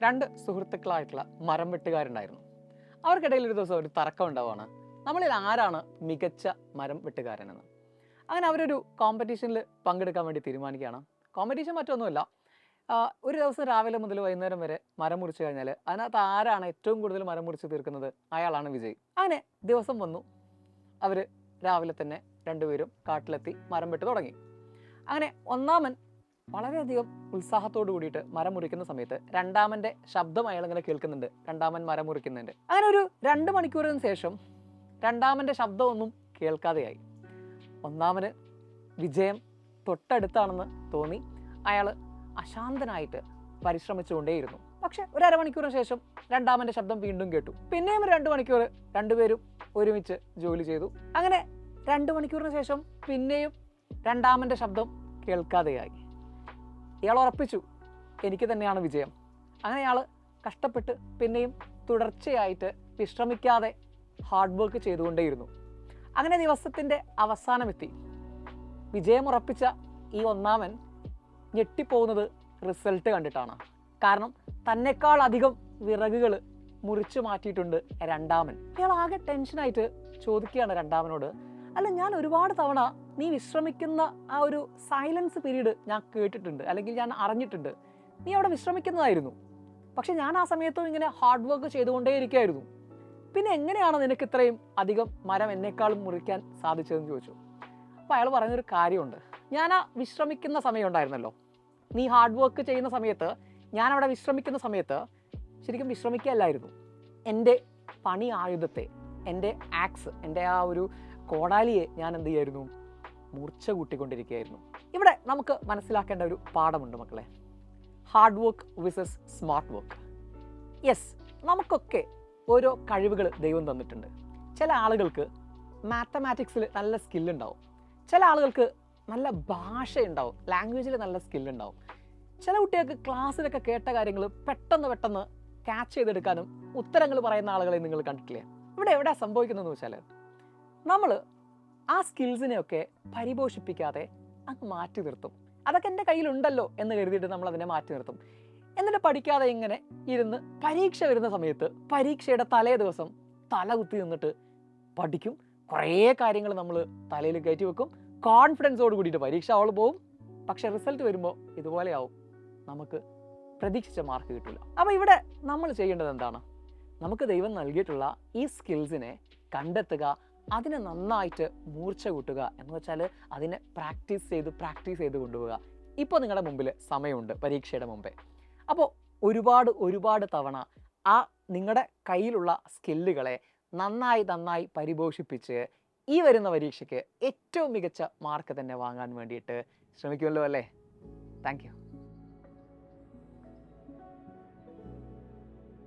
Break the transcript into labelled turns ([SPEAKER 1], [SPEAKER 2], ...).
[SPEAKER 1] രണ്ട് സുഹൃത്തുക്കളായിട്ടുള്ള മരം വെട്ടുകാരുണ്ടായിരുന്നു. അവർക്കിടയിൽ ഒരു ദിവസം ഒരു തർക്കം ഉണ്ടാവുകയാണ്, നമ്മളിൽ ആരാണ് മികച്ച മരം വെട്ടുകാരനെന്ന്. അങ്ങനെ അവരൊരു കോമ്പറ്റീഷനിൽ പങ്കെടുക്കാൻ വേണ്ടി തീരുമാനിക്കുകയാണ്. കോമ്പറ്റീഷൻ മറ്റൊന്നുമില്ല, ഒരു ദിവസം രാവിലെ മുതൽ വൈകുന്നേരം വരെ മരം മുറിച്ച് കഴിഞ്ഞാൽ അതിനകത്ത് ആരാണ് ഏറ്റവും കൂടുതൽ മരം മുറിച്ച് തീർക്കുന്നത് അയാളാണ് വിജയി. അങ്ങനെ ദിവസം വന്നു. അവർ രാവിലെ തന്നെ രണ്ടുപേരും കാട്ടിലെത്തി മരം വെട്ട് തുടങ്ങി. അങ്ങനെ ഒന്നാമൻ വളരെയധികം ഉത്സാഹത്തോട് കൂടിയിട്ട് മരം മുറിക്കുന്ന സമയത്ത് രണ്ടാമൻ്റെ ശബ്ദം അയാൾ ഇങ്ങനെ കേൾക്കുന്നുണ്ട്. രണ്ടാമൻ മരം മുറിക്കുന്നുണ്ട്. അങ്ങനെ ഒരു 2 മണിക്കൂറിന് ശേഷം രണ്ടാമൻ്റെ ശബ്ദമൊന്നും കേൾക്കാതെയായി. ഒന്നാമന് വിജയം തൊട്ടടുത്താണെന്ന് തോന്നി. അയാൾ അശാന്തനായിട്ട് പരിശ്രമിച്ചുകൊണ്ടേയിരുന്നു. പക്ഷെ ഒരു അരമണിക്കൂറിന് ശേഷം രണ്ടാമൻ്റെ ശബ്ദം വീണ്ടും കേട്ടു. പിന്നെയും 2 മണിക്കൂർ രണ്ടുപേരും ഒരുമിച്ച് ജോലി ചെയ്തു. അങ്ങനെ 2 മണിക്കൂറിന് ശേഷം പിന്നെയും രണ്ടാമൻ്റെ ശബ്ദം കേൾക്കാതെയായി. ഇയാൾ ഉറപ്പിച്ചു, എനിക്ക് തന്നെയാണ് വിജയം. അങ്ങനെ ഇയാൾ കഷ്ടപ്പെട്ട് പിന്നെയും തുടർച്ചയായിട്ട് വിശ്രമിക്കാതെ ഹാർഡ് വർക്ക് ചെയ്തുകൊണ്ടേയിരുന്നു. അങ്ങനെ ദിവസത്തിൻ്റെ അവസാനമെത്തി. വിജയം ഉറപ്പിച്ച ഈ ഒന്നാമൻ ഞെട്ടിപ്പോകുന്നത് റിസൾട്ട് കണ്ടിട്ടാണ്. കാരണം തന്നെക്കാൾ അധികം വിറകുകൾ മുറിച്ചു മാറ്റിയിട്ടുണ്ട് രണ്ടാമൻ. ഇയാൾ ആകെ ടെൻഷനായിട്ട് ചോദിക്കുകയാണ് രണ്ടാമനോട്, അല്ല, ഞാൻ ഒരുപാട് തവണ നീ വിശ്രമിക്കുന്ന ആ ഒരു സൈലൻസ് പീരീഡ് ഞാൻ കേട്ടിട്ടുണ്ട്, അല്ലെങ്കിൽ ഞാൻ അറിഞ്ഞിട്ടുണ്ട്. നീ അവിടെ വിശ്രമിക്കുന്നതായിരുന്നു. പക്ഷെ ഞാൻ ആ സമയത്തും ഇങ്ങനെ ഹാർഡ് വർക്ക് ചെയ്തുകൊണ്ടേയിരിക്കുകയായിരുന്നു. പിന്നെ എങ്ങനെയാണ് നിനക്ക് ഇത്രയും അധികം മരം എന്നെക്കാളും മുറിക്കാൻ സാധിച്ചതെന്ന് ചോദിച്ചു. അപ്പോൾ അയാൾ പറഞ്ഞൊരു കാര്യമുണ്ട്. ഞാൻ ആ വിശ്രമിക്കുന്ന സമയം ഉണ്ടായിരുന്നല്ലോ, നീ ഹാർഡ് വർക്ക് ചെയ്യുന്ന സമയത്ത് ഞാൻ അവിടെ വിശ്രമിക്കുന്ന സമയത്ത് ശരിക്കും വിശ്രമിക്കുകയല്ലായിരുന്നു. എൻ്റെ പണി ആയുധത്തെ, എൻ്റെ ആക്സ്, എൻ്റെ ആ ഒരു കോടാലിയെ ഞാൻ എന്ത് ചെയ്യായിരുന്നു, മൂർച്ച കൂട്ടിക്കൊണ്ടിരിക്കുകയായിരുന്നു. ഇവിടെ നമുക്ക് മനസ്സിലാക്കേണ്ട ഒരു പാഠമുണ്ട് മക്കളെ. Hard work visas smart work. Yes, നമുക്കൊക്കെ ഓരോ കഴിവുകൾ ദൈവം തന്നിട്ടുണ്ട്. ചില ആളുകൾക്ക് മാത്തമാറ്റിക്സിൽ നല്ല സ്കില്ലുണ്ടാവും, ചില ആളുകൾക്ക് നല്ല ഭാഷയുണ്ടാവും, ലാംഗ്വേജിൽ നല്ല സ്കില്ലുണ്ടാവും. ചില കുട്ടികൾക്ക് ക്ലാസ്സിലൊക്കെ കേട്ട കാര്യങ്ങൾ പെട്ടെന്ന് ക്യാച്ച് ചെയ്തെടുക്കാനും ഉത്തരങ്ങൾ പറയുന്ന ആളുകളെ നിങ്ങൾ കണ്ടിട്ടില്ലേ? ഇവിടെ എവിടെ സംഭവിക്കുന്നതെന്ന് വെച്ചാൽ, നമ്മൾ ആ സ്കിൽസിനെയൊക്കെ പരിപോഷിപ്പിക്കാതെ അങ്ങ് മാറ്റി നിർത്തും. അതൊക്കെ എൻ്റെ കയ്യിലുണ്ടല്ലോ എന്ന് കരുതിയിട്ട് നമ്മൾ അതിനെ മാറ്റി നിർത്തും. എന്നിട്ട് പഠിക്കാതെ ഇങ്ങനെ ഇരുന്ന് പരീക്ഷ വരുന്ന സമയത്ത് പരീക്ഷയുടെ തലേ ദിവസം തല കുത്തി നിന്നിട്ട് പഠിക്കും. കുറേ കാര്യങ്ങൾ നമ്മൾ തലയിൽ കയറ്റി വെക്കും. കോൺഫിഡൻസോട് കൂടിയിട്ട് പരീക്ഷ അവൾ പോവും. പക്ഷെ റിസൾട്ട് വരുമ്പോൾ ഇതുപോലെയാവും, നമുക്ക് പ്രതീക്ഷിച്ച മാർക്ക് കിട്ടില്ല. അപ്പോൾ ഇവിടെ നമ്മൾ ചെയ്യേണ്ടത് എന്താണ്? നമുക്ക് ദൈവം നൽകിയിട്ടുള്ള ഈ സ്കിൽസിനെ കണ്ടെത്തുക, അതിനെ നന്നായിട്ട് മൂർച്ച കൂട്ടുക. എന്ന് വെച്ചാൽ അതിനെ പ്രാക്ടീസ് ചെയ്ത് കൊണ്ടുപോവുക. ഇപ്പോൾ നിങ്ങളുടെ മുമ്പിൽ സമയമുണ്ട് പരീക്ഷയുടെ മുമ്പേ. അപ്പോൾ ഒരുപാട് തവണ ആ നിങ്ങളുടെ കയ്യിലുള്ള സ്കില്ലുകളെ നന്നായി പരിപോഷിപ്പിച്ച് ഈ വരുന്ന പരീക്ഷയ്ക്ക് ഏറ്റവും മികച്ച മാർക്ക് തന്നെ വാങ്ങാൻ വേണ്ടിയിട്ട് ശ്രമിക്കുമല്ലോ അല്ലേ? Thank you.